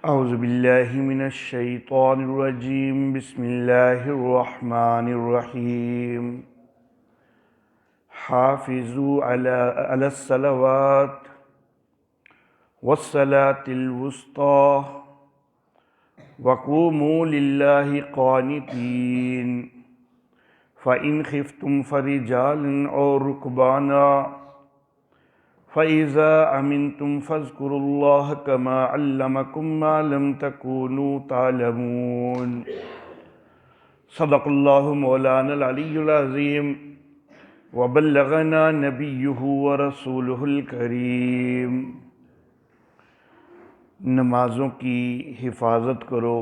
اعوذ باللہ من الشیطان الرجیم بسم اللہ الرحمن الرحیم حافظوا علی الصلوات والصلاة الوسطی وقوموا للہ قانتین فإن خفتم فرجالا أو ركبانا فَإِذَا أَمِنْتُمْ فَاذْكُرُوا اللَّهَ كَمَا عَلَّمَكُمْ مَا لَمْ تَكُونُوا تَعْلَمُونَ صدق اللہ مولانا العلی العظیم وبلغنا نبیہ ورسولہ الکریم۔ نمازوں کی حفاظت کرو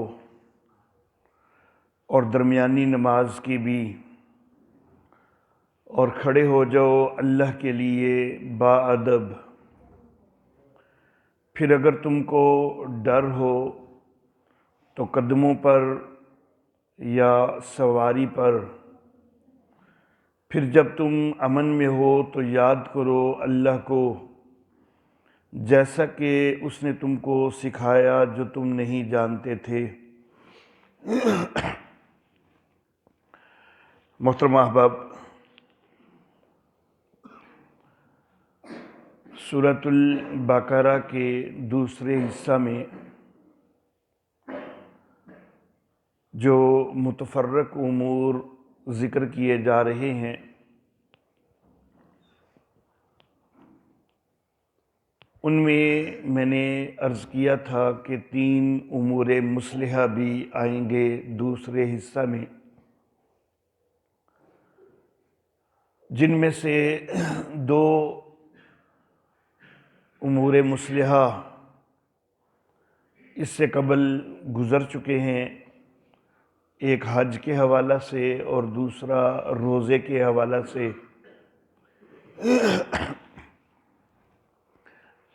اور درمیانی نماز کی بھی، اور کھڑے ہو جاؤ اللہ کے لیے باادب۔ پھر اگر تم کو ڈر ہو تو قدموں پر یا سواری پر، پھر جب تم امن میں ہو تو یاد کرو اللہ کو جیسا کہ اس نے تم کو سکھایا جو تم نہیں جانتے تھے۔ محترم احباب، سورۃ البقرہ کے دوسرے حصہ میں جو متفرق امور ذکر کیے جا رہے ہیں، ان میں نے عرض کیا تھا کہ 3 امور مصلحہ بھی آئیں گے دوسرے حصہ میں، جن میں سے 2 امور مصلحہ اس سے قبل گزر چکے ہیں، ایک حج کے حوالہ سے اور دوسرا روزے کے حوالہ سے۔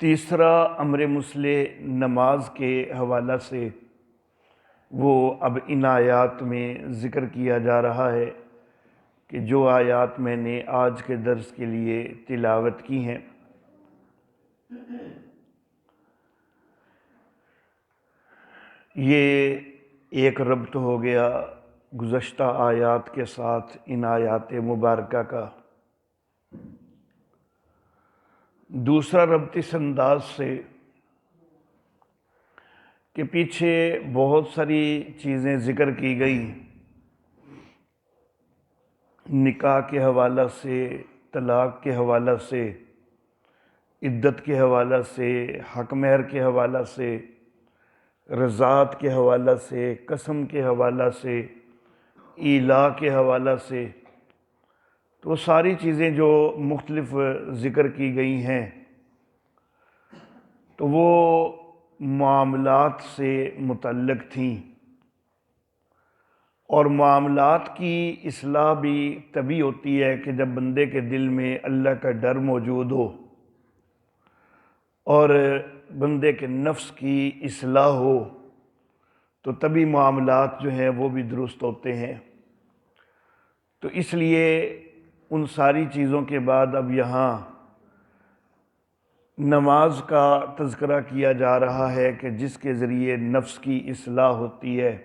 تیسرا امر مصلح نماز کے حوالہ سے، وہ اب ان آیات میں ذکر کیا جا رہا ہے کہ جو آیات میں نے آج کے درس کے لیے تلاوت کی ہیں۔ یہ ایک ربط ہو گیا گزشتہ آیات کے ساتھ ان آیات مبارکہ کا۔ دوسرا ربط اس انداز سے کہ پیچھے بہت ساری چیزیں ذکر کی گئی، نکاح کے حوالہ سے، طلاق کے حوالہ سے، عدت کے حوالہ سے، حق مہر کے حوالہ سے، رضاعت کے حوالہ سے، قسم کے حوالہ سے، ایلا کے حوالہ سے، تو ساری چیزیں جو مختلف ذکر کی گئی ہیں تو وہ معاملات سے متعلق تھیں، اور معاملات کی اصلاح بھی تبھی ہوتی ہے کہ جب بندے کے دل میں اللہ کا ڈر موجود ہو اور بندے کے نفس کی اصلاح ہو، تو تبھی معاملات جو ہیں وہ بھی درست ہوتے ہیں۔ تو اس لیے ان ساری چیزوں کے بعد اب یہاں نماز کا تذکرہ کیا جا رہا ہے کہ جس کے ذریعے نفس کی اصلاح ہوتی ہے۔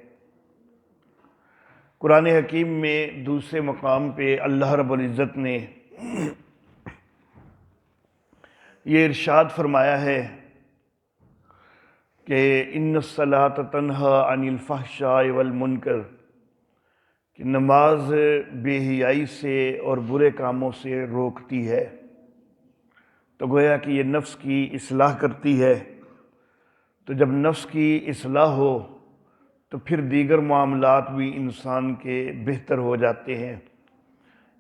قرآن حکیم میں دوسرے مقام پہ اللہ رب العزت نے یہ ارشاد فرمایا ہے کہ ان الصلاۃ تنہی عن الفحشاء والمنکر، کہ نماز بے حیائی سے اور برے کاموں سے روکتی ہے۔ تو گویا کہ یہ نفس کی اصلاح کرتی ہے، تو جب نفس کی اصلاح ہو تو پھر دیگر معاملات بھی انسان کے بہتر ہو جاتے ہیں۔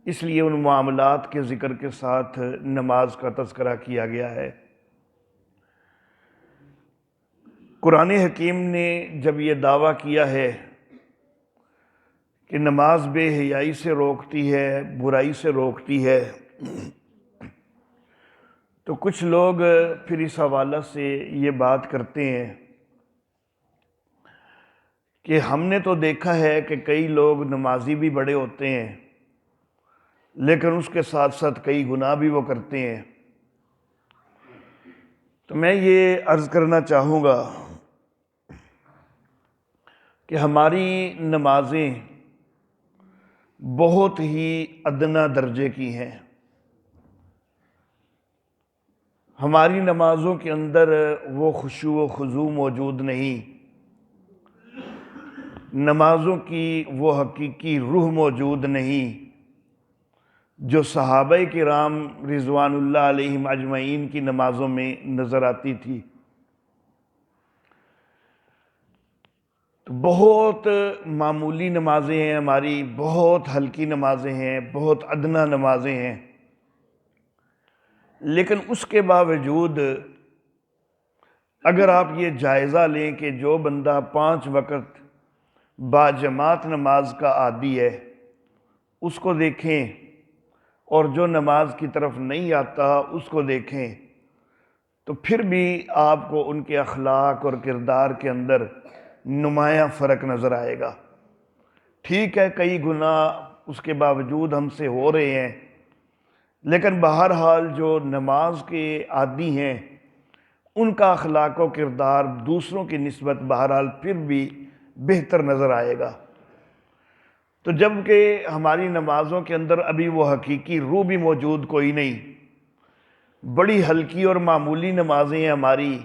اس لیے ان معاملات کے ذکر کے ساتھ نماز کا تذکرہ کیا گیا ہے۔ قرآن حکیم نے جب یہ دعویٰ کیا ہے کہ نماز بے حیائی سے روکتی ہے، برائی سے روکتی ہے، تو کچھ لوگ پھر اس حوالہ سے یہ بات کرتے ہیں کہ ہم نے تو دیکھا ہے کہ کئی لوگ نمازی بھی بڑے ہوتے ہیں، لیکن اس کے ساتھ ساتھ کئی گناہ بھی وہ کرتے ہیں۔ تو میں یہ عرض کرنا چاہوں گا کہ ہماری نمازیں بہت ہی ادنا درجے کی ہیں۔ ہماری نمازوں کے اندر وہ خشوع و خضوع موجود نہیں، نمازوں کی وہ حقیقی روح موجود نہیں جو صحابہ کرام رضوان اللہ علیہم اجمعین کی نمازوں میں نظر آتی تھی۔ تو بہت معمولی نمازیں ہیں ہماری، بہت ہلکی نمازیں ہیں، بہت ادنا نمازیں ہیں، لیکن اس کے باوجود اگر آپ یہ جائزہ لیں کہ جو بندہ 5 وقت باجماعت نماز کا عادی ہے اس کو دیکھیں، اور جو نماز کی طرف نہیں آتا اس کو دیکھیں، تو پھر بھی آپ کو ان کے اخلاق اور کردار کے اندر نمایاں فرق نظر آئے گا۔ ٹھیک ہے، کئی گناہ اس کے باوجود ہم سے ہو رہے ہیں، لیکن بہرحال جو نماز کے عادی ہیں ان کا اخلاق و کردار دوسروں کی نسبت بہرحال پھر بھی بہتر نظر آئے گا۔ تو جبکہ ہماری نمازوں کے اندر ابھی وہ حقیقی روح بھی موجود کوئی نہیں، بڑی ہلکی اور معمولی نمازیں ہیں ہماری،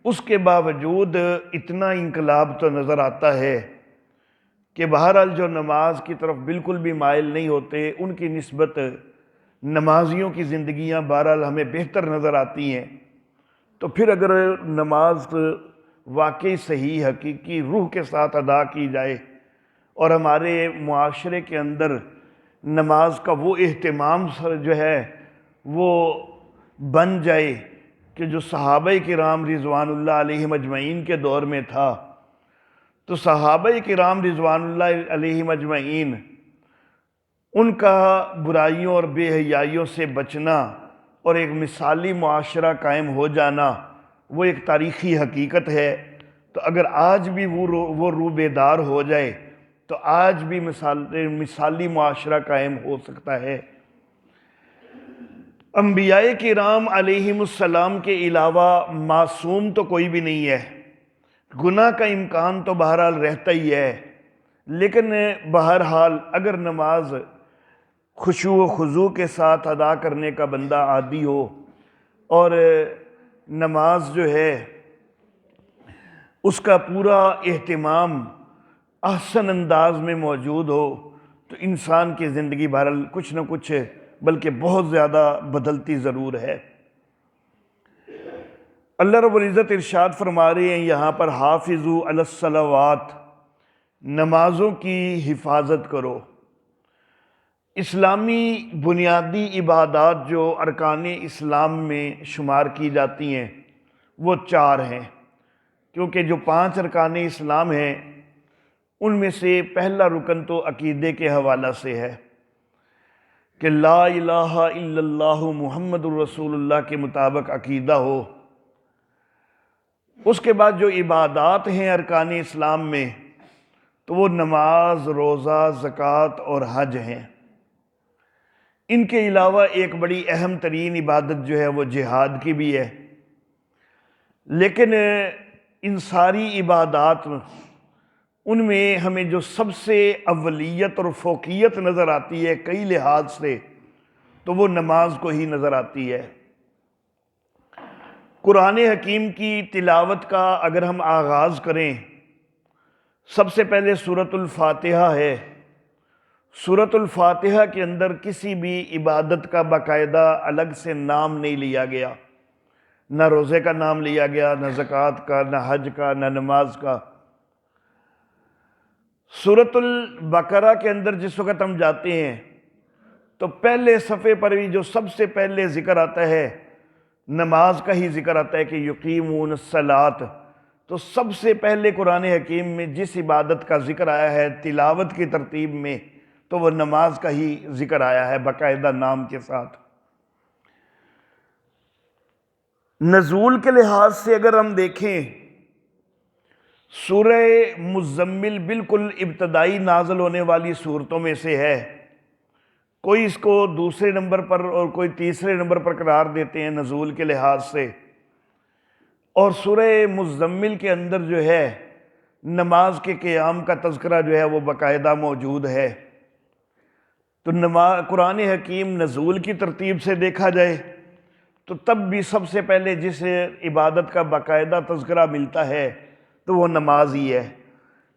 اس کے باوجود اتنا انقلاب تو نظر آتا ہے کہ بہرحال جو نماز کی طرف بالکل بھی مائل نہیں ہوتے ان کی نسبت نمازیوں کی زندگیاں بہرحال ہمیں بہتر نظر آتی ہیں۔ تو پھر اگر نماز واقعی صحیح حقیقی روح کے ساتھ ادا کی جائے اور ہمارے معاشرے کے اندر نماز کا وہ اہتمام جو ہے وہ بن جائے کہ جو صحابہ کرام رضوان اللہ علیہم اجمعین کے دور میں تھا، تو صحابہ کرام رضوان اللہ علیہم اجمعین ان کا برائیوں اور بے حیائیوں سے بچنا اور ایک مثالی معاشرہ قائم ہو جانا وہ ایک تاریخی حقیقت ہے۔ تو اگر آج بھی وہ روح بیدار ہو جائے تو آج بھی مثالی معاشرہ قائم ہو سکتا ہے۔ انبیاء کرام علیہم السلام کے علاوہ معصوم تو کوئی بھی نہیں ہے، گناہ کا امکان تو بہرحال رہتا ہی ہے، لیکن بہرحال اگر نماز خشوع و خضوع کے ساتھ ادا کرنے کا بندہ عادی ہو اور نماز جو ہے اس کا پورا اہتمام احسن انداز میں موجود ہو، تو انسان کی زندگی بہرحال کچھ نہ کچھ بلکہ بہت زیادہ بدلتی ضرور ہے۔ اللہ رب العزت ارشاد فرما رہے ہیں یہاں پر حافظوا علی الصلوات، نمازوں کی حفاظت کرو۔ اسلامی بنیادی عبادات جو ارکان اسلام میں شمار کی جاتی ہیں وہ 4 ہیں، کیونکہ جو 5 ارکان اسلام ہیں ان میں سے پہلا رکن تو عقیدے کے حوالہ سے ہے کہ لا الہ الا اللہ محمد الرسول اللہ کے مطابق عقیدہ ہو۔ اس کے بعد جو عبادات ہیں ارکان اسلام میں تو وہ نماز، روزہ، زکوٰۃ اور حج ہیں۔ ان کے علاوہ ایک بڑی اہم ترین عبادت جو ہے وہ جہاد کی بھی ہے، لیکن ان ساری عبادات ان میں ہمیں جو سب سے اولیت اور فوقیت نظر آتی ہے کئی لحاظ سے تو وہ نماز کو ہی نظر آتی ہے۔ قرآن حکیم کی تلاوت کا اگر ہم آغاز کریں، سب سے پہلے سورۃ الفاتحہ ہے۔ سورۃ الفاتحہ کے اندر کسی بھی عبادت کا باقاعدہ الگ سے نام نہیں لیا گیا، نہ روزے کا نام لیا گیا، نہ زکوٰۃ کا، نہ حج کا، نہ نماز کا۔ سورۃ البقرہ کے اندر جس وقت ہم جاتے ہیں تو پہلے صفحے پر بھی جو سب سے پہلے ذکر آتا ہے نماز کا ہی ذکر آتا ہے کہ یقیمون الصلاۃ۔ تو سب سے پہلے قرآن حکیم میں جس عبادت کا ذکر آیا ہے تلاوت کی ترتیب میں تو وہ نماز کا ہی ذکر آیا ہے باقاعدہ نام کے ساتھ۔ نزول کے لحاظ سے اگر ہم دیکھیں، سورہ مزمل بالکل ابتدائی نازل ہونے والی صورتوں میں سے ہے، کوئی اس کو دوسرے نمبر پر اور کوئی تیسرے نمبر پر قرار دیتے ہیں نزول کے لحاظ سے، اور سورہ مزمل کے اندر جو ہے نماز کے قیام کا تذکرہ جو ہے وہ باقاعدہ موجود ہے۔ تو قرآن حکیم نزول کی ترتیب سے دیکھا جائے تو تب بھی سب سے پہلے جس عبادت کا باقاعدہ تذکرہ ملتا ہے تو وہ نماز ہی ہے۔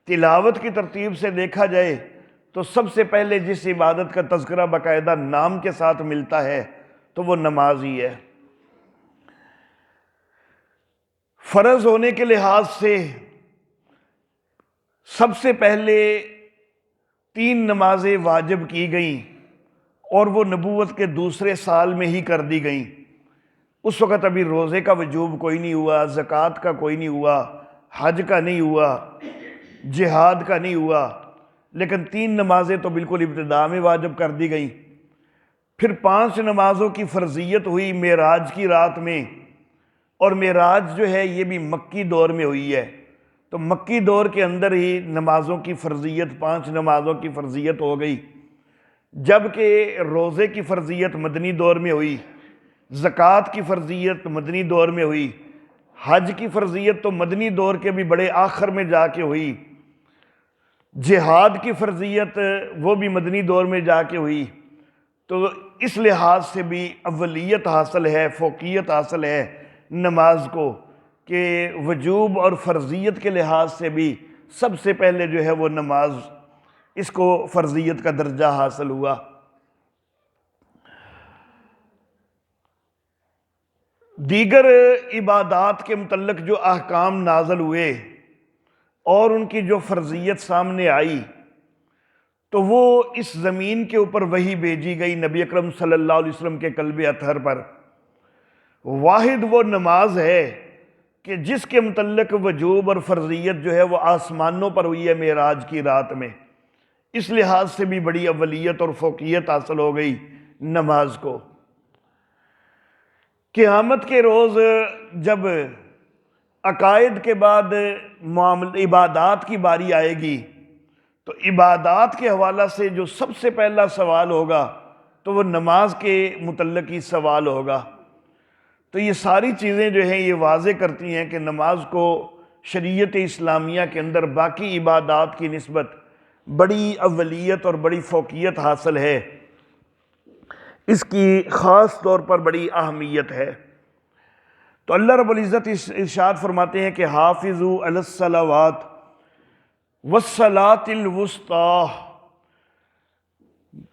تلاوت کی ترتیب سے دیکھا جائے تو سب سے پہلے جس عبادت کا تذکرہ باقاعدہ نام کے ساتھ ملتا ہے تو وہ نماز ہی ہے۔ فرض ہونے کے لحاظ سے سب سے پہلے 3 نمازیں واجب کی گئیں اور وہ نبوت کے دوسرے سال میں ہی کر دی گئیں۔ اس وقت ابھی روزے کا وجوب کوئی نہیں ہوا، زکوٰۃ کا کوئی نہیں ہوا، حج کا نہیں ہوا، جہاد کا نہیں ہوا، لیکن 3 نمازیں تو بالکل ابتدا میں واجب کر دی گئیں۔ پھر 5 نمازوں کی فرضیت ہوئی معراج کی رات میں، اور معراج جو ہے یہ بھی مکی دور میں ہوئی ہے، تو مکی دور کے اندر ہی نمازوں کی فرضیت 5 نمازوں کی فرضیت ہو گئی، جبکہ روزے کی فرضیت مدنی دور میں ہوئی، زکوٰۃ کی فرضیت مدنی دور میں ہوئی، حج کی فرضیت تو مدنی دور کے بھی بڑے آخر میں جا کے ہوئی، جہاد کی فرضیت وہ بھی مدنی دور میں جا کے ہوئی۔ تو اس لحاظ سے بھی اولیت حاصل ہے، فوقیت حاصل ہے نماز کو، کہ وجوب اور فرضیت کے لحاظ سے بھی سب سے پہلے جو ہے وہ نماز، اس کو فرضیت کا درجہ حاصل ہوا۔ دیگر عبادات کے متعلق جو احکام نازل ہوئے اور ان کی جو فرضیت سامنے آئی تو وہ اس زمین کے اوپر وحی بھیجی گئی نبی اکرم صلی اللہ علیہ وسلم کے قلب اطہر پر۔ واحد وہ نماز ہے کہ جس کے متعلق وجوب اور فرضیت جو ہے وہ آسمانوں پر ہوئی ہے معراج کی رات میں، اس لحاظ سے بھی بڑی اولیت اور فوقیت حاصل ہو گئی نماز کو۔ قیامت کے روز جب عقائد کے بعد عبادات کی باری آئے گی تو عبادات کے حوالہ سے جو سب سے پہلا سوال ہوگا تو وہ نماز کے متعلق ہی سوال ہوگا۔ تو یہ ساری چیزیں جو ہیں یہ واضح کرتی ہیں کہ نماز کو شریعت اسلامیہ کے اندر باقی عبادات کی نسبت بڑی اولیت اور بڑی فوقیت حاصل ہے، اس کی خاص طور پر بڑی اہمیت ہے۔ تو اللہ رب العزت ارشاد فرماتے ہیں کہ حافظوا علی الصلوات والصلاۃ الوسطی،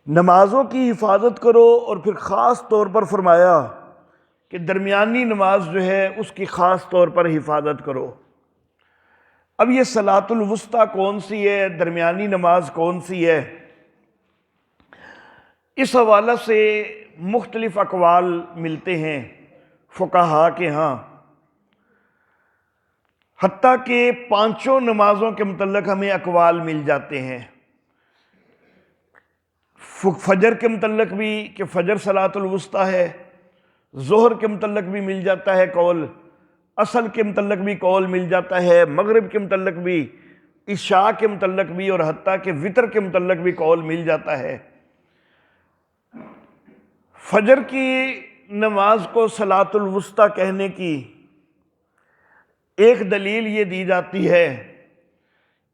نمازوں کی حفاظت کرو، اور پھر خاص طور پر فرمایا کہ درمیانی نماز جو ہے اس کی خاص طور پر حفاظت کرو۔ اب یہ صلاۃ الوسطی کون سی ہے، درمیانی نماز کون سی ہے، اس حوالہ سے مختلف اقوال ملتے ہیں فقہاء کے ہاں، حتیٰ کہ 5 نمازوں کے متعلق ہمیں اقوال مل جاتے ہیں۔ فجر کے متعلق بھی کہ فجر صلاۃ الوسطی ہے، ظہر کے متعلق بھی مل جاتا ہے قول، عصر کے متعلق بھی قول مل جاتا ہے، مغرب کے متعلق بھی، عشاء کے متعلق بھی، اور حتیٰ کہ وتر کے متعلق بھی قول مل جاتا ہے۔ فجر کی نماز کو صلاۃ الوسطی کہنے کی ایک دلیل یہ دی جاتی ہے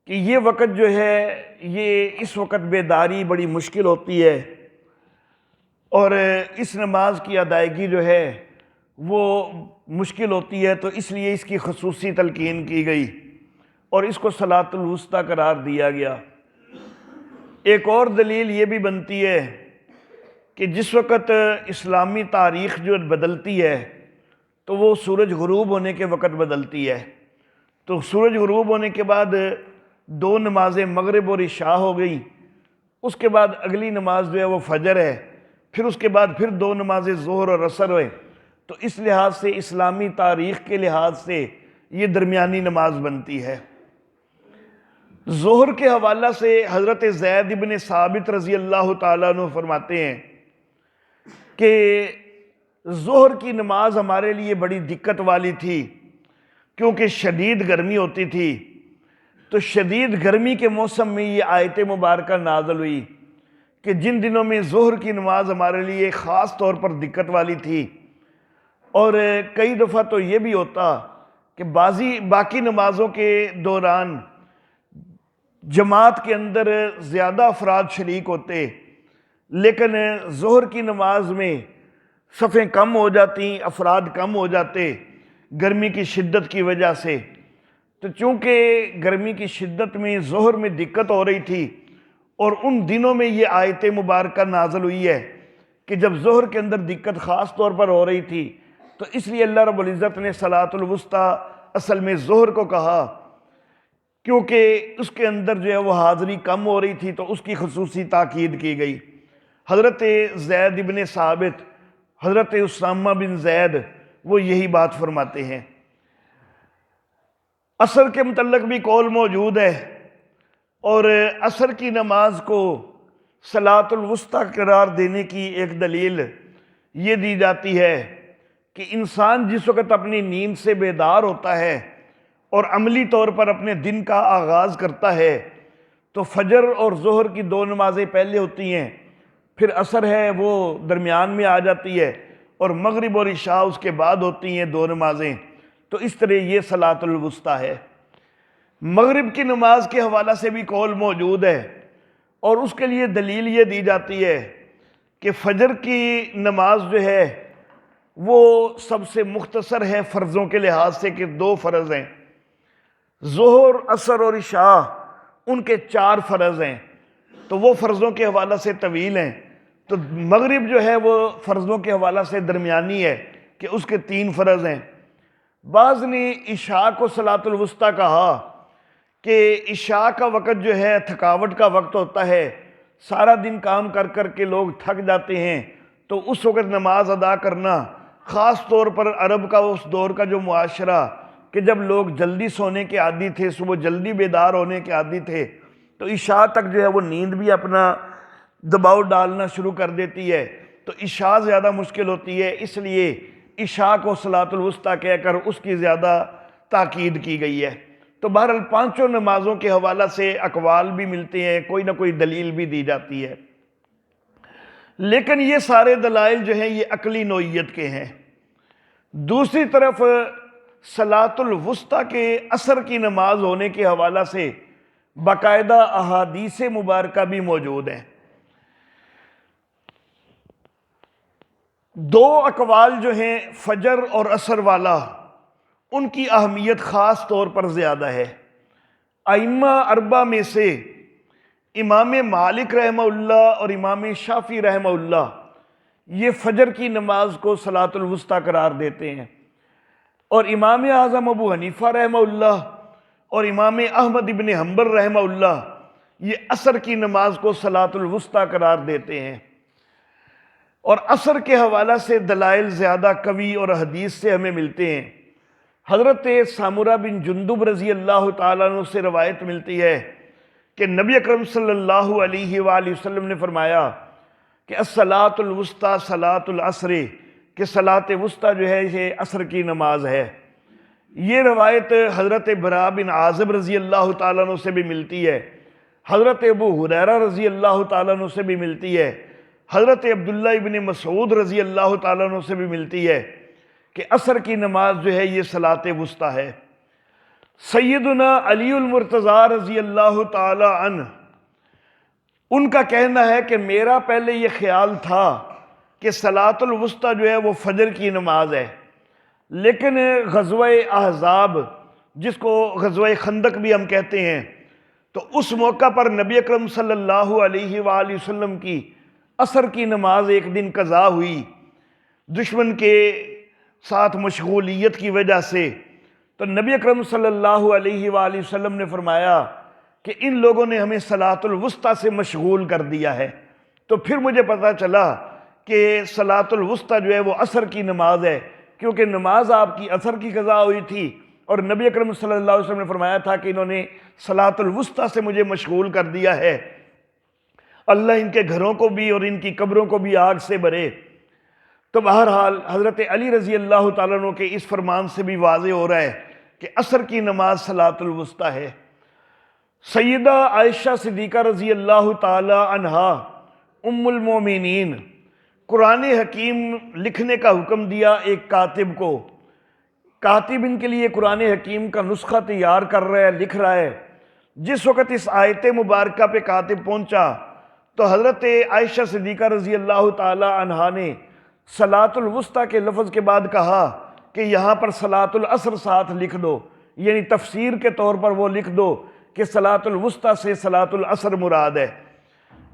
کہ یہ وقت جو ہے یہ اس وقت بیداری بڑی مشکل ہوتی ہے، اور اس نماز کی ادائیگی جو ہے وہ مشکل ہوتی ہے، تو اس لیے اس کی خصوصی تلقین کی گئی اور اس کو صلاۃ الوسطی قرار دیا گیا۔ ایک اور دلیل یہ بھی بنتی ہے کہ جس وقت اسلامی تاریخ جو بدلتی ہے تو وہ سورج غروب ہونے کے وقت بدلتی ہے، تو سورج غروب ہونے کے بعد 2 نمازیں مغرب اور عشاء ہو گئی، اس کے بعد اگلی نماز جو ہے وہ فجر ہے، پھر اس کے بعد پھر 2 نمازیں ظہر اور عصر ہوئے، تو اس لحاظ سے اسلامی تاریخ کے لحاظ سے یہ درمیانی نماز بنتی ہے۔ ظہر کے حوالہ سے حضرت زید بن ثابت رضی اللہ تعالیٰ عنہ فرماتے ہیں کہ ظہر کی نماز ہمارے لیے بڑی دقت والی تھی، کیونکہ شدید گرمی ہوتی تھی، تو شدید گرمی کے موسم میں یہ آیت مبارکہ نازل ہوئی کہ جن دنوں میں ظہر کی نماز ہمارے لیے خاص طور پر دقت والی تھی، اور کئی دفعہ تو یہ بھی ہوتا کہ باقی نمازوں کے دوران جماعت کے اندر زیادہ افراد شریک ہوتے، لیکن ظہر کی نماز میں صفیں کم ہو جاتی، افراد کم ہو جاتے گرمی کی شدت کی وجہ سے۔ تو چونکہ گرمی کی شدت میں ظہر میں دقت ہو رہی تھی، اور ان دنوں میں یہ آیت مبارکہ نازل ہوئی ہے کہ جب ظہر کے اندر دقت خاص طور پر ہو رہی تھی، تو اس لیے اللہ رب العزت نے صلاۃ الوسطیٰ اصل میں ظہر کو کہا، کیونکہ اس کے اندر جو ہے وہ حاضری کم ہو رہی تھی، تو اس کی خصوصی تاکید کی گئی۔ حضرت زید بن ثابت، حضرت اسامہ بن زید وہ یہی بات فرماتے ہیں۔ عصر کے متعلق بھی قول موجود ہے، اور عصر کی نماز کو صلاۃ الوسطیٰ قرار دینے کی ایک دلیل یہ دی جاتی ہے کہ انسان جس وقت اپنی نیند سے بیدار ہوتا ہے اور عملی طور پر اپنے دن کا آغاز کرتا ہے، تو فجر اور ظہر کی 2 نمازیں پہلے ہوتی ہیں، پھر عصر ہے وہ درمیان میں آ جاتی ہے، اور مغرب اور عشاء اس کے بعد ہوتی ہیں 2 نمازیں۔ تو اس طرح یہ صلاۃ الوسطیٰ ہے۔ مغرب کی نماز کے حوالہ سے بھی قول موجود ہے، اور اس کے لیے دلیل یہ دی جاتی ہے کہ فجر کی نماز جو ہے وہ سب سے مختصر ہے فرضوں کے لحاظ سے، کہ 2 فرض ہیں، ظہر، عصر اور عشاء ان کے 4 فرض ہیں، تو وہ فرضوں کے حوالہ سے طویل ہیں۔ تو مغرب جو ہے وہ فرضوں کے حوالہ سے درمیانی ہے کہ اس کے 3 فرض ہیں۔ بعض نے عشاء کو صلاۃ الوسطیٰ کہا کہ عشاء کا وقت جو ہے تھکاوٹ کا وقت ہوتا ہے، سارا دن کام کر کر کے لوگ تھک جاتے ہیں، تو اس وقت نماز ادا کرنا، خاص طور پر عرب کا اس دور کا جو معاشرہ کہ جب لوگ جلدی سونے کے عادی تھے، صبح جلدی بیدار ہونے کے عادی تھے، تو عشاء تک جو ہے وہ نیند بھی اپنا دباؤ ڈالنا شروع کر دیتی ہے، تو عشاء زیادہ مشکل ہوتی ہے، اس لیے عشاء کو صلاۃ الوسطیٰ کہہ کر اس کی زیادہ تاکید کی گئی ہے۔ تو بہرحال 5 نمازوں کے حوالہ سے اقوال بھی ملتے ہیں، کوئی نہ کوئی دلیل بھی دی جاتی ہے، لیکن یہ سارے دلائل جو ہیں یہ عقلی نوعیت کے ہیں۔ دوسری طرف صلاۃ الوسطیٰ کے عصر کی نماز ہونے کے حوالہ سے باقاعدہ احادیث مبارکہ بھی موجود ہیں۔ 2 اقوال جو ہیں فجر اور عصر والا، ان کی اہمیت خاص طور پر زیادہ ہے۔ ائمہ 4 میں سے امام مالک رحمہ اللہ اور امام شافعی رحمہ اللہ یہ فجر کی نماز کو صلاۃ الوسطیٰ قرار دیتے ہیں، اور امام اعظم ابو حنیفہ رحمہ اللہ اور امام احمد ابن حنبل رحمہ اللہ یہ عصر کی نماز کو صلاۃ الوسطیٰ قرار دیتے ہیں۔ اور عصر کے حوالہ سے دلائل زیادہ قوی اور حدیث سے ہمیں ملتے ہیں۔ حضرت سامورہ بن جندب رضی اللہ تعالیٰ عنہ سے روایت ملتی ہے کہ نبی اکرم صلی اللہ علیہ وآلہ وسلم نے فرمایا کہ الصلاۃ الوسطیٰ صلاۃ العصر، کہ صلاۃ وسطیٰ جو ہے یہ عصر کی نماز ہے۔ یہ روایت حضرت براء بن عازب رضی اللہ تعالیٰ عنہ سے بھی ملتی ہے، حضرت ابو ہریرہ رضی اللہ تعالیٰ عنہ سے بھی ملتی ہے، حضرت عبداللہ ابن مسعود رضی اللہ تعالیٰ عنہ سے بھی ملتی ہے کہ عصر کی نماز جو ہے یہ صلاۃ وسطیٰ ہے۔ سیدنا علی المرتضیٰ رضی اللہ تعالی عنہ، ان کا کہنا ہے کہ میرا پہلے یہ خیال تھا کہ صلاۃ الوسطیٰ جو ہے وہ فجر کی نماز ہے، لیکن غزوہ احزاب جس کو غزوہ خندق بھی ہم کہتے ہیں، تو اس موقع پر نبی اکرم صلی اللہ علیہ وآلہ وسلم کی عصر کی نماز ایک دن قضا ہوئی دشمن کے ساتھ مشغولیت کی وجہ سے، تو نبی اکرم صلی اللہ علیہ وآلہ وسلم نے فرمایا کہ ان لوگوں نے ہمیں صلاۃ الوسطیٰ سے مشغول کر دیا ہے۔ تو پھر مجھے پتا چلا کہ صلاۃ الوسطیٰ جو ہے وہ عصر کی نماز ہے، کیونکہ نماز آپ کی عصر کی قضا ہوئی تھی، اور نبی اکرم صلی اللہ علیہ وسلم نے فرمایا تھا کہ انہوں نے صلاۃ الوسطیٰ سے مجھے مشغول کر دیا ہے، اللہ ان کے گھروں کو بھی اور ان کی قبروں کو بھی آگ سے بھرے۔ تو بہرحال حضرت علی رضی اللہ تعالیٰ عنہ کے اس فرمان سے بھی واضح ہو رہا ہے کہ عصر کی نماز صلاۃ الوسطیٰ ہے۔ سیدہ عائشہ صدیقہ رضی اللہ تعالی عنہا ام المومنین، قرآن حکیم لکھنے کا حکم دیا ایک کاتب کو، کاتب ان کے لیے قرآن حکیم کا نسخہ تیار کر رہا ہے، لکھ رہا ہے، جس وقت اس آیت مبارکہ پہ کاتب پہنچا تو حضرت عائشہ صدیقہ رضی اللہ تعالی عنہا نے صلاۃ الوسطیٰ کے لفظ کے بعد کہا کہ یہاں پر صلاۃ العصر ساتھ لکھ دو، یعنی تفسیر کے طور پر وہ لکھ دو کہ صلاۃ الوسطیٰ سے صلاۃ العصر مراد ہے۔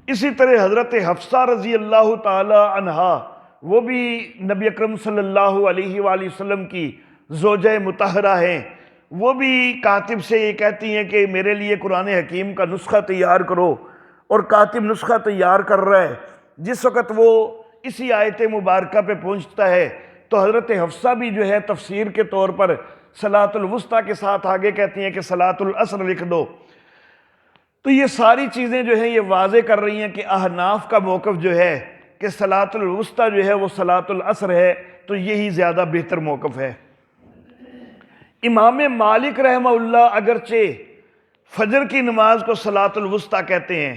اسی طرح حضرت حفصہ رضی اللہ تعالی عنہا، وہ بھی نبی اکرم صلی اللہ علیہ وآلہ وسلم کی زوجہ مطہرہ ہیں، وہ بھی کاتب سے یہ کہتی ہیں کہ میرے لیے قرآن حکیم کا نسخہ تیار کرو، اور کاتب نسخہ تیار کر رہا ہے۔ جس وقت وہ اسی آیت مبارکہ پہ پہنچتا ہے تو حضرت حفصہ بھی جو ہے تفسیر کے طور پر صلاۃ الوسطیٰ کے ساتھ آگے کہتی ہیں کہ صلاۃ العصر لکھ دو۔ تو یہ ساری چیزیں جو ہیں یہ واضح کر رہی ہیں کہ احناف کا موقف جو ہے کہ صلاۃ الوسطیٰ جو ہے وہ صلاۃ العصر ہے، تو یہی زیادہ بہتر موقف ہے۔ امام مالک رحمہ اللہ اگرچہ فجر کی نماز کو صلاۃ الوسطیٰ کہتے ہیں،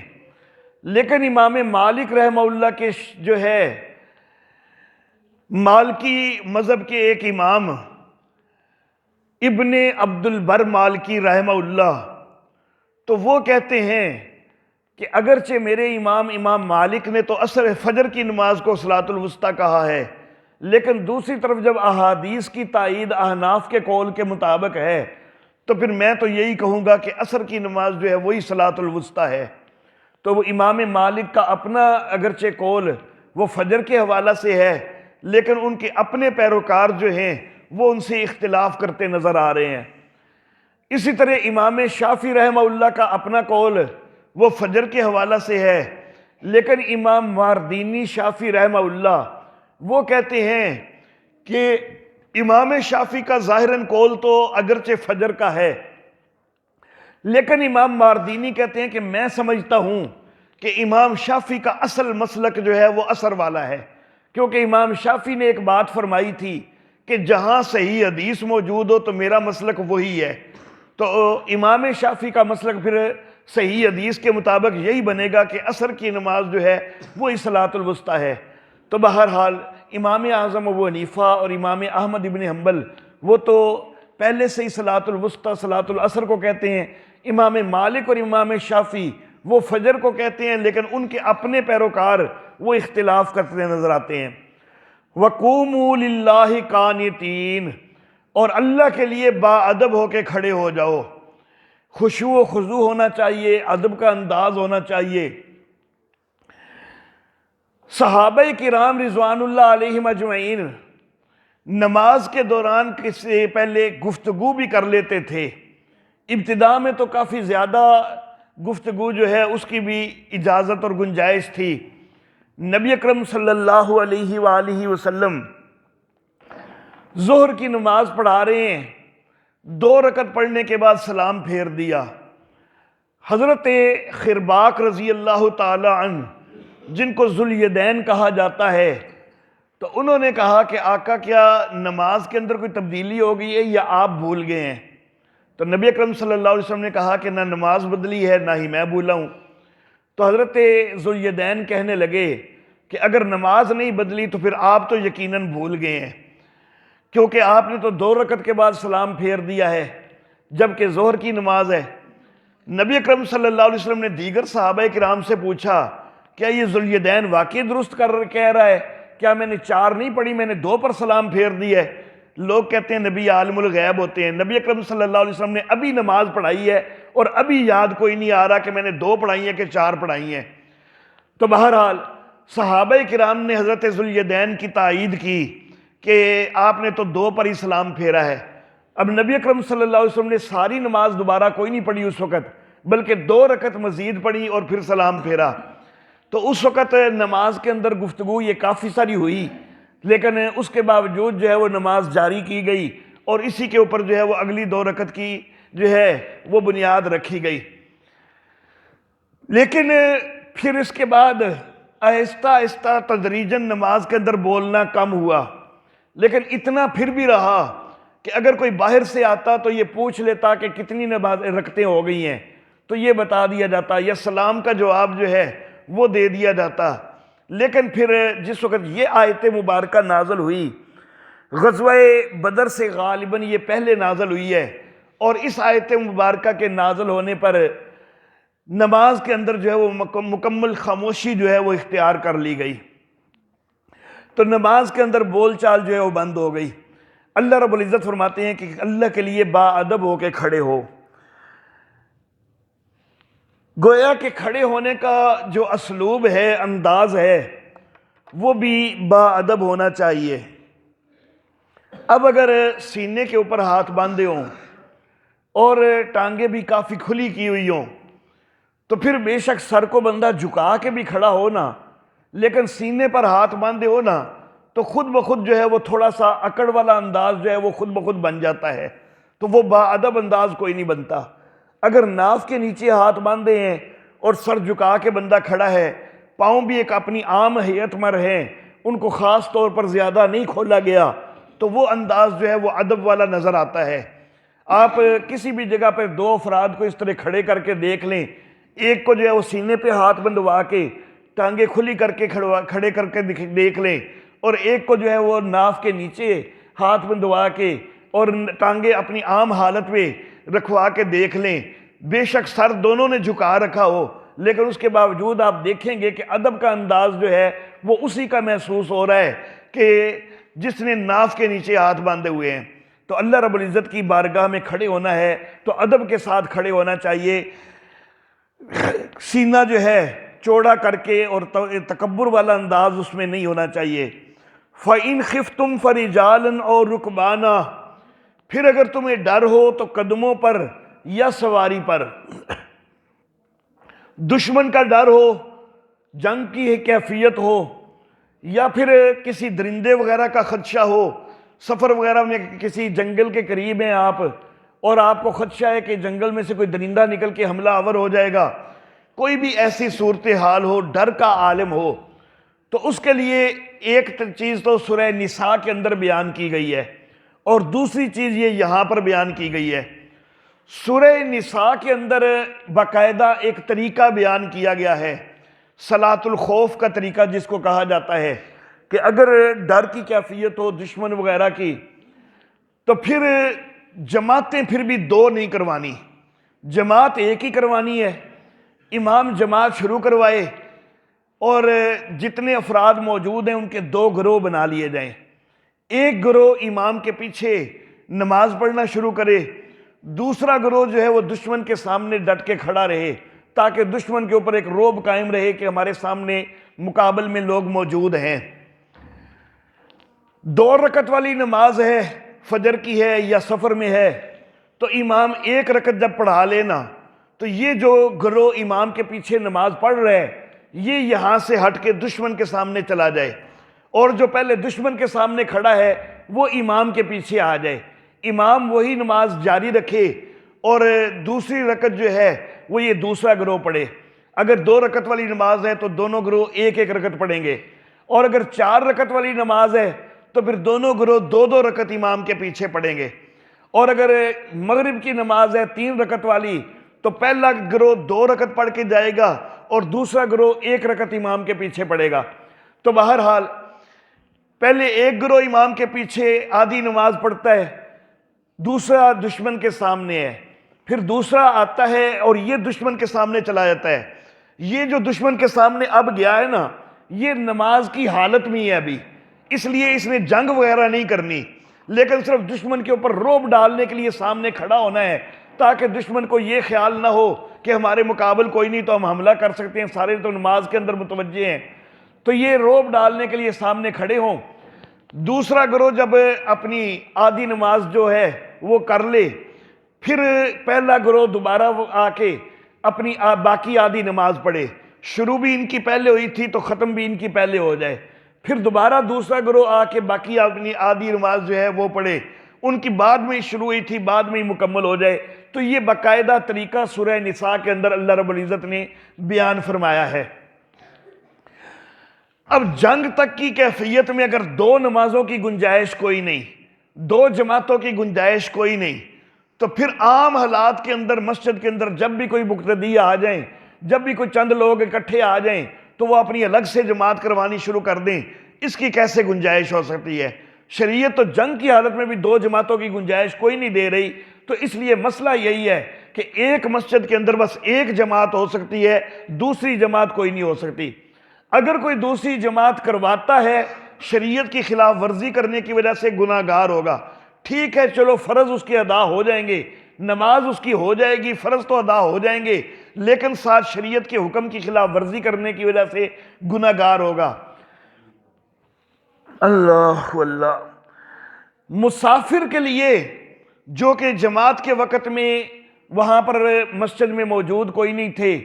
لیکن امام مالک رحمہ اللہ کے جو ہے مالکی مذہب کے ایک امام ابن عبد البر مالکی رحمہ اللہ، تو وہ کہتے ہیں کہ اگرچہ میرے امام مالک نے تو فجر کی نماز کو صلاۃ الوسطیٰ کہا ہے، لیکن دوسری طرف جب احادیث کی تائید احناف کے قول کے مطابق ہے تو پھر میں تو یہی کہوں گا کہ عصر کی نماز جو ہے وہی صلاۃ الوسطیٰ ہے۔ تو وہ امام مالک کا اپنا اگرچہ قول وہ فجر کے حوالہ سے ہے، لیکن ان کے اپنے پیروکار جو ہیں وہ ان سے اختلاف کرتے نظر آ رہے ہیں۔ اسی طرح امام شافعی رحمہ اللہ کا اپنا قول وہ فجر کے حوالہ سے ہے، لیکن امام ماردینی شافعی رحمہ اللہ وہ کہتے ہیں کہ امام شافعی کا ظاہراً قول تو اگرچہ فجر کا ہے، لیکن امام ماردینی کہتے ہیں کہ میں سمجھتا ہوں کہ امام شافعی کا اصل مسلک جو ہے وہ عصر والا ہے، کیونکہ امام شافعی نے ایک بات فرمائی تھی کہ جہاں صحیح حدیث موجود ہو تو میرا مسلک وہی ہے، تو امام شافعی کا مسلک پھر صحیح حدیث کے مطابق یہی بنے گا کہ عصر کی نماز جو ہے وہی صلاۃ الوسطیٰ ہے۔ تو بہرحال امام اعظم ابو حنیفہ اور امام احمد ابن حنبل وہ تو پہلے سے ہی صلاۃ الوسطیٰ صلاۃ العصر کو کہتے ہیں، امام مالک اور امام شافعی وہ فجر کو کہتے ہیں، لیکن ان کے اپنے پیروکار وہ اختلاف کرتے نظر آتے ہیں۔ وَقُومُوا لِلَّهِ قَانِتِينَ، اور اللہ کے لیے با ادب ہو کے کھڑے ہو جاؤ، خشوع و خضوع ہونا چاہیے، ادب کا انداز ہونا چاہیے۔ صحابہ کرام رضوان اللہ علیہم اجمعین نماز کے دوران سے پہلے گفتگو بھی کر لیتے تھے، ابتدا میں تو کافی زیادہ گفتگو جو ہے اس کی بھی اجازت اور گنجائش تھی۔ نبی اکرم صلی اللہ علیہ وآلہ وسلم ظہر کی نماز پڑھا رہے ہیں، 2 رکعت پڑھنے کے بعد سلام پھیر دیا۔ حضرت خرباق رضی اللہ تعالی عنہ جن کو ذوالیدین کہا جاتا ہے، تو انہوں نے کہا کہ آقا کیا نماز کے اندر کوئی تبدیلی ہو گئی ہے یا آپ بھول گئے ہیں؟ تو نبی اکرم صلی اللہ علیہ وسلم نے کہا کہ نہ نماز بدلی ہے نہ ہی میں بھولا ہوں۔ تو حضرت ذوالیدین کہنے لگے کہ اگر نماز نہیں بدلی تو پھر آپ تو یقیناً بھول گئے ہیں، کیونکہ آپ نے تو 2 رکعت کے بعد سلام پھیر دیا ہے جبکہ ظہر کی نماز ہے۔ نبی اکرم صلی اللہ علیہ وسلم نے دیگر صحابہ کرام سے پوچھا کیا یہ ذوالیدین واقعی درست کہہ رہا ہے؟ کیا میں نے 4 نہیں پڑھی، میں نے 2 پر سلام پھیر دی ہے؟ لوگ کہتے ہیں نبی عالم الغیب ہوتے ہیں، نبی اکرم صلی اللہ علیہ وسلم نے ابھی نماز پڑھائی ہے اور ابھی یاد کوئی نہیں آ رہا کہ میں نے 2 پڑھائی ہیں کہ 4 پڑھائی ہیں۔ تو بہرحال صحابہ کرام نے حضرت ذوالیدین کی تائید کی کہ آپ نے تو 2 پر ہی سلام پھیرا ہے۔ اب نبی اکرم صلی اللہ علیہ وسلم نے ساری نماز دوبارہ کوئی نہیں پڑھی اس وقت، بلکہ 2 رکعت مزید پڑھی اور پھر سلام پھیرا۔ تو اس وقت نماز کے اندر گفتگو یہ کافی ساری ہوئی، لیکن اس کے باوجود جو ہے وہ نماز جاری کی گئی اور اسی کے اوپر جو ہے وہ اگلی 2 رکعت کی جو ہے وہ بنیاد رکھی گئی۔ لیکن پھر اس کے بعد آہستہ آہستہ تدریجاً نماز کے اندر بولنا کم ہوا، لیکن اتنا پھر بھی رہا کہ اگر کوئی باہر سے آتا تو یہ پوچھ لیتا کہ کتنی رکعتیں ہو گئی ہیں، تو یہ بتا دیا جاتا یا سلام کا جواب جو ہے وہ دے دیا جاتا۔ لیکن پھر جس وقت یہ آیت مبارکہ نازل ہوئی، غزوہ بدر سے غالباً یہ پہلے نازل ہوئی ہے، اور اس آیت مبارکہ کے نازل ہونے پر نماز کے اندر جو ہے وہ مکمل خاموشی جو ہے وہ اختیار کر لی گئی، تو نماز کے اندر بول چال جو ہے وہ بند ہو گئی۔ اللہ رب العزت فرماتے ہیں کہ اللہ کے لیے با ادب ہو کے کھڑے ہو۔ گویا کہ کھڑے ہونے کا جو اسلوب ہے، انداز ہے، وہ بھی با ادب ہونا چاہیے۔ اب اگر سینے کے اوپر ہاتھ باندھے ہوں اور ٹانگیں بھی کافی کھلی کی ہوئی ہوں تو پھر بے شک سر کو بندہ جھکا کے بھی کھڑا ہو نا، لیکن سینے پر ہاتھ باندھے ہو نا تو خود بخود جو ہے وہ تھوڑا سا اکڑ والا انداز جو ہے وہ خود بخود بن جاتا ہے، تو وہ با ادب انداز کوئی نہیں بنتا۔ اگر ناف کے نیچے ہاتھ باندھے ہیں اور سر جھکا کے بندہ کھڑا ہے، پاؤں بھی ایک اپنی عام ہیئت میں رہیں، ان کو خاص طور پر زیادہ نہیں کھولا گیا، تو وہ انداز جو ہے وہ ادب والا نظر آتا ہے۔ آپ کسی بھی جگہ پہ دو افراد کو اس طرح کھڑے کر کے دیکھ لیں، ایک کو جو ہے وہ سینے پہ ہاتھ بندھوا کے ٹانگیں کھلی کر کے کھڑے کر کے دیکھ لیں، اور ایک کو جو ہے وہ ناف کے نیچے ہاتھ بندھوا کے اور ٹانگیں اپنی عام حالت میں رکھوا کے دیکھ لیں، بے شک سر دونوں نے جھکا رکھا ہو، لیکن اس کے باوجود آپ دیکھیں گے کہ ادب کا انداز جو ہے وہ اسی کا محسوس ہو رہا ہے کہ جس نے ناف کے نیچے ہاتھ باندھے ہوئے ہیں۔ تو اللہ رب العزت کی بارگاہ میں کھڑے ہونا ہے تو ادب کے ساتھ کھڑے ہونا چاہیے، سینہ جو ہے چوڑا کر کے اور تکبر والا انداز اس میں نہیں ہونا چاہیے۔ فَإِنْ خِفْتُمْ فَرِجَالًا أَوْ رُكْبَانًا، پھر اگر تمہیں ڈر ہو تو قدموں پر یا سواری پر، دشمن کا ڈر ہو، جنگ کی کیفیت ہو، یا پھر کسی درندے وغیرہ کا خدشہ ہو، سفر وغیرہ میں کسی جنگل کے قریب ہیں آپ اور آپ کو خدشہ ہے کہ جنگل میں سے کوئی درندہ نکل کے حملہ آور ہو جائے گا، کوئی بھی ایسی صورتحال ہو، ڈر کا عالم ہو، تو اس کے لیے ایک چیز تو سورہ نساء کے اندر بیان کی گئی ہے اور دوسری چیز یہ یہاں پر بیان کی گئی ہے۔ سورہ نساء کے اندر باقاعدہ ایک طریقہ بیان کیا گیا ہے، صلاۃ الخوف کا طریقہ جس کو کہا جاتا ہے، کہ اگر ڈر کی کیفیت ہو دشمن وغیرہ کی تو پھر جماعتیں پھر بھی دو نہیں کروانی، جماعت ایک ہی کروانی ہے، امام جماعت شروع کروائے اور جتنے افراد موجود ہیں ان کے دو گروہ بنا لیے جائیں، ایک گروہ امام کے پیچھے نماز پڑھنا شروع کرے، دوسرا گروہ جو ہے وہ دشمن کے سامنے ڈٹ کے کھڑا رہے تاکہ دشمن کے اوپر ایک رعب قائم رہے کہ ہمارے سامنے مقابل میں لوگ موجود ہیں۔ 2 رکعت والی نماز ہے، فجر کی ہے یا سفر میں ہے، تو امام 1 رکعت جب پڑھا لینا تو یہ جو گروہ امام کے پیچھے نماز پڑھ رہے ہیں یہ یہاں سے ہٹ کے دشمن کے سامنے چلا جائے، اور جو پہلے دشمن کے سامنے کھڑا ہے وہ امام کے پیچھے آ جائے، امام وہی نماز جاری رکھے اور دوسری رکعت جو ہے وہ یہ دوسرا گروہ پڑھے۔ اگر 2 رکعت والی نماز ہے تو دونوں گروہ 1 رکعت پڑھیں گے، اور اگر 4 رکعت والی نماز ہے تو پھر دونوں گروہ 2 رکعت امام کے پیچھے پڑھیں گے، اور اگر مغرب کی نماز ہے 3 رکعت والی تو پہلا گروہ 2 رکعت پڑھ کے جائے گا اور دوسرا گروہ 1 رکعت امام کے پیچھے پڑھے گا۔ تو بہرحال پہلے ایک گروہ امام کے پیچھے آدھی نماز پڑھتا ہے، دوسرا دشمن کے سامنے ہے، پھر دوسرا آتا ہے اور یہ دشمن کے سامنے چلا جاتا ہے۔ یہ جو دشمن کے سامنے اب گیا ہے نا یہ نماز کی حالت میں ہے ابھی، اس لیے اس نے جنگ وغیرہ نہیں کرنی، لیکن صرف دشمن کے اوپر رعب ڈالنے کے لیے سامنے کھڑا ہونا ہے تاکہ دشمن کو یہ خیال نہ ہو کہ ہمارے مقابل کوئی نہیں تو ہم حملہ کر سکتے ہیں، سارے تو نماز کے اندر متوجہ ہیں، تو یہ رعب ڈالنے کے لیے سامنے کھڑے ہوں۔ دوسرا گروہ جب اپنی آدھی نماز جو ہے وہ کر لے، پھر پہلا گروہ دوبارہ آ کے اپنی باقی آدھی نماز پڑھے، شروع بھی ان کی پہلے ہوئی تھی تو ختم بھی ان کی پہلے ہو جائے، پھر دوبارہ دوسرا گروہ آ کے باقی اپنی آدھی نماز جو ہے وہ پڑھے، ان کی بعد میں شروع ہوئی تھی بعد میں ہی مکمل ہو جائے۔ تو یہ باقاعدہ طریقہ سورہ نساء کے اندر اللہ رب العزت نے بیان فرمایا ہے۔ اب جنگ تک کی کیفیت میں اگر 2 نمازوں کی گنجائش کوئی نہیں، 2 جماعتوں کی گنجائش کوئی نہیں، تو پھر عام حالات کے اندر مسجد کے اندر جب بھی کوئی مقتدی آ جائیں، جب بھی کوئی چند لوگ اکٹھے آ جائیں تو وہ اپنی الگ سے جماعت کروانی شروع کر دیں، اس کی کیسے گنجائش ہو سکتی ہے؟ شریعت تو جنگ کی حالت میں بھی 2 جماعتوں کی گنجائش کوئی نہیں دے رہی، تو اس لیے مسئلہ یہی ہے کہ ایک مسجد کے اندر بس ایک جماعت ہو سکتی ہے، دوسری جماعت کوئی نہیں ہو سکتی۔ اگر کوئی دوسری جماعت کرواتا ہے شریعت کی خلاف ورزی کرنے کی وجہ سے گناہ گار ہوگا، ٹھیک ہے چلو فرض اس کے ادا ہو جائیں گے، نماز اس کی ہو جائے گی، فرض تو ادا ہو جائیں گے، لیکن ساتھ شریعت کے حکم کی خلاف ورزی کرنے کی وجہ سے گناہ گار ہوگا۔ اللہ اللہ۔ مسافر کے لیے جو کہ جماعت کے وقت میں وہاں پر مسجد میں موجود کوئی نہیں تھے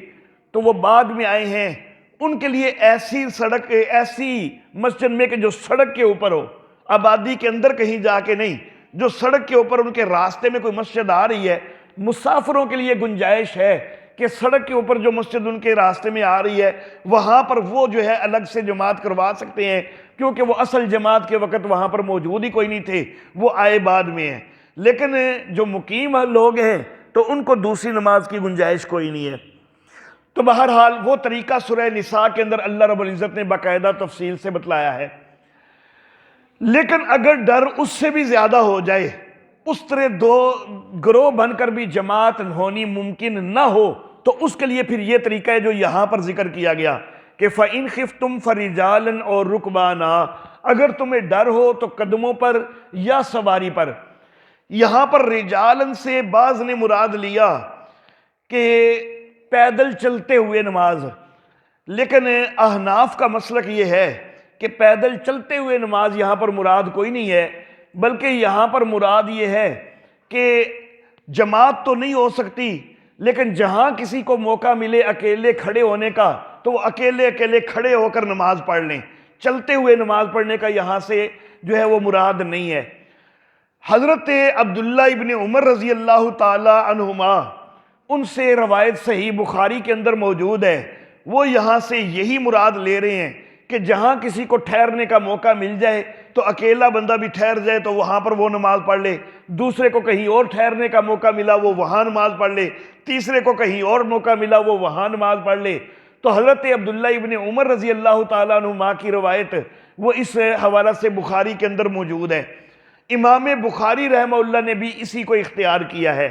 تو وہ بعد میں آئے ہیں، ان کے لیے ایسی مسجد میں کہ جو سڑک کے اوپر ہو، آبادی کے اندر کہیں جا کے نہیں، جو سڑک کے اوپر ان کے راستے میں کوئی مسجد آ رہی ہے، مسافروں کے لیے گنجائش ہے کہ سڑک کے اوپر جو مسجد ان کے راستے میں آ رہی ہے وہاں پر وہ جو ہے الگ سے جماعت کروا سکتے ہیں، کیونکہ وہ اصل جماعت کے وقت وہاں پر موجود ہی کوئی نہیں تھے، وہ آئے بعد میں ہیں۔ لیکن جو مقیم لوگ ہیں تو ان کو دوسری نماز کی گنجائش کوئی نہیں ہے۔ تو بہرحال وہ طریقہ سورہ نساء کے اندر اللہ رب العزت نے باقاعدہ تفصیل سے بتلایا ہے۔ لیکن اگر ڈر اس سے بھی زیادہ ہو جائے، اس طرح دو گروہ بن کر بھی جماعت ہونی ممکن نہ ہو، تو اس کے لیے پھر یہ طریقہ ہے جو یہاں پر ذکر کیا گیا کہ فَإِنْ خِفْتُمْ فَرِجَالًا اور رُكْبَانًا، اگر تمہیں ڈر ہو تو قدموں پر یا سواری پر۔ یہاں پر رجالن سے بعض نے مراد لیا کہ پیدل چلتے ہوئے نماز، لیکن احناف کا مسلک یہ ہے کہ پیدل چلتے ہوئے نماز یہاں پر مراد کوئی نہیں ہے، بلکہ یہاں پر مراد یہ ہے کہ جماعت تو نہیں ہو سکتی، لیکن جہاں کسی کو موقع ملے اکیلے کھڑے ہونے کا تو وہ اکیلے کھڑے ہو کر نماز پڑھ لیں، چلتے ہوئے نماز پڑھنے کا یہاں سے جو ہے وہ مراد نہیں ہے۔ حضرت عبداللہ ابن عمر رضی اللہ تعالی عنہما، ان سے روایت صحیح بخاری کے اندر موجود ہے، وہ یہاں سے یہی مراد لے رہے ہیں کہ جہاں کسی کو ٹھہرنے کا موقع مل جائے تو اکیلا بندہ بھی ٹھہر جائے تو وہاں پر وہ نماز پڑھ لے، دوسرے کو کہیں اور ٹھہرنے کا موقع ملا وہ وہاں نماز پڑھ لے، تیسرے کو کہیں اور موقع ملا وہ وہاں نماز پڑھ لے۔ تو حضرت عبداللہ ابن عمر رضی اللہ تعالیٰ عنہما کی روایت وہ اس حوالہ سے بخاری کے اندر موجود ہے۔ امام بخاری رحمہ اللہ نے بھی اسی کو اختیار کیا ہے،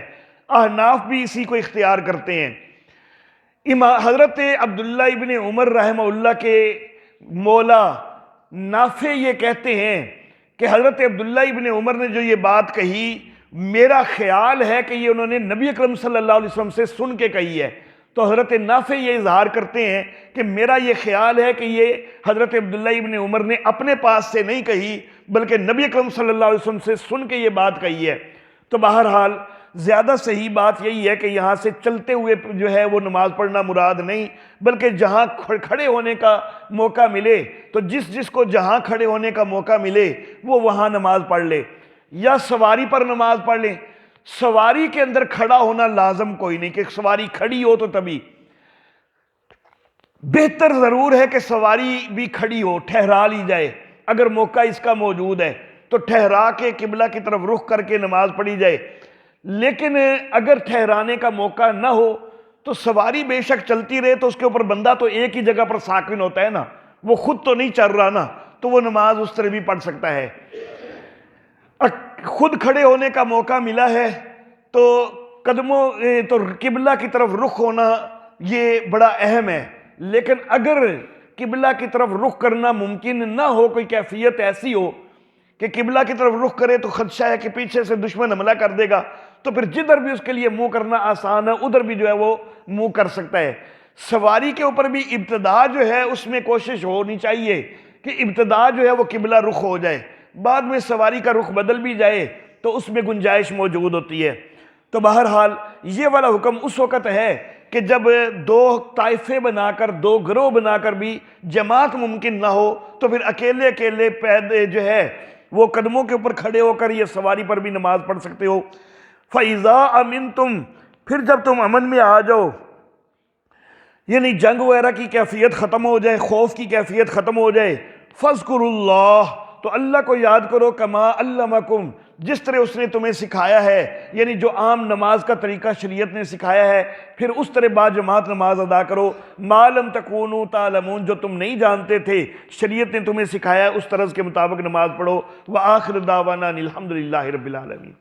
احناف بھی اسی کو اختیار کرتے ہیں۔ حضرت عبداللہ ابن عمر رحمہ اللہ کے مولا نافع یہ کہتے ہیں کہ حضرت عبداللہ ابن عمر نے جو یہ بات کہی، میرا خیال ہے کہ یہ انہوں نے نبی اکرم صلی اللہ علیہ وسلم سے سن کے کہی ہے۔ تو حضرت نافع یہ اظہار کرتے ہیں کہ میرا یہ خیال ہے کہ یہ حضرت عبداللہ ابن عمر نے اپنے پاس سے نہیں کہی بلکہ نبی اکرم صلی اللہ علیہ وسلم سے سن کے یہ بات کہی ہے۔ تو بہرحال زیادہ صحیح بات یہی ہے کہ یہاں سے چلتے ہوئے جو ہے وہ نماز پڑھنا مراد نہیں، بلکہ جہاں کھڑے ہونے کا موقع ملے تو جس کو جہاں کھڑے ہونے کا موقع ملے وہ وہاں نماز پڑھ لے، یا سواری پر نماز پڑھ لے۔ سواری کے اندر کھڑا ہونا لازم کوئی نہیں کہ سواری کھڑی ہو تو تبھی، بہتر ضرور ہے کہ سواری بھی کھڑی ہو، ٹھہرا لی جائے، اگر موقع اس کا موجود ہے تو ٹھہرا کے قبلہ کی طرف رخ کر کے نماز پڑھی جائے۔ لیکن اگر ٹھہرانے کا موقع نہ ہو تو سواری بے شک چلتی رہے تو اس کے اوپر بندہ تو ایک ہی جگہ پر ساکن ہوتا ہے نا، وہ خود تو نہیں چل رہا نا، تو وہ نماز اس طرح بھی پڑھ سکتا ہے۔ خود کھڑے ہونے کا موقع ملا ہے تو تو قبلہ کی طرف رخ ہونا یہ بڑا اہم ہے، لیکن اگر قبلہ کی طرف رخ کرنا ممکن نہ ہو، کوئی کیفیت ایسی ہو کہ قبلہ کی طرف رخ کرے تو خدشہ ہے کہ پیچھے سے دشمن حملہ کر دے گا، تو پھر جدھر بھی اس کے لیے منہ کرنا آسان ہے ادھر بھی جو ہے وہ منہ کر سکتا ہے۔ سواری کے اوپر بھی ابتدا جو ہے اس میں کوشش ہونی چاہیے کہ ابتدا جو ہے وہ قبلہ رخ ہو جائے، بعد میں سواری کا رخ بدل بھی جائے تو اس میں گنجائش موجود ہوتی ہے۔ تو بہرحال یہ والا حکم اس وقت ہے کہ جب دو طائفے بنا کر، دو گروہ بنا کر بھی جماعت ممکن نہ ہو تو پھر اکیلے جو ہے وہ قدموں کے اوپر کھڑے ہو کر یہ سواری پر بھی نماز پڑھ سکتے ہو۔ فَإِذَا أَمِنْتُمْ، پھر جب تم امن میں آ جاؤ، یعنی جنگ وغیرہ کی کیفیت ختم ہو جائے، خوف کی کیفیت ختم ہو جائے، فَاذْكُرُوا اللَّهَ، تو اللہ کو یاد کرو، کما علمکم، جس طرح اس نے تمہیں سکھایا ہے، یعنی جو عام نماز کا طریقہ شریعت نے سکھایا ہے، پھر اس طرح با جماعت نماز ادا کرو، ما لم تکونوا تعلمون، جو تم نہیں جانتے تھے شریعت نے تمہیں سکھایا ہے اس طرز کے مطابق نماز پڑھو۔ وآخر دعوانا الحمدللہ رب العالمین۔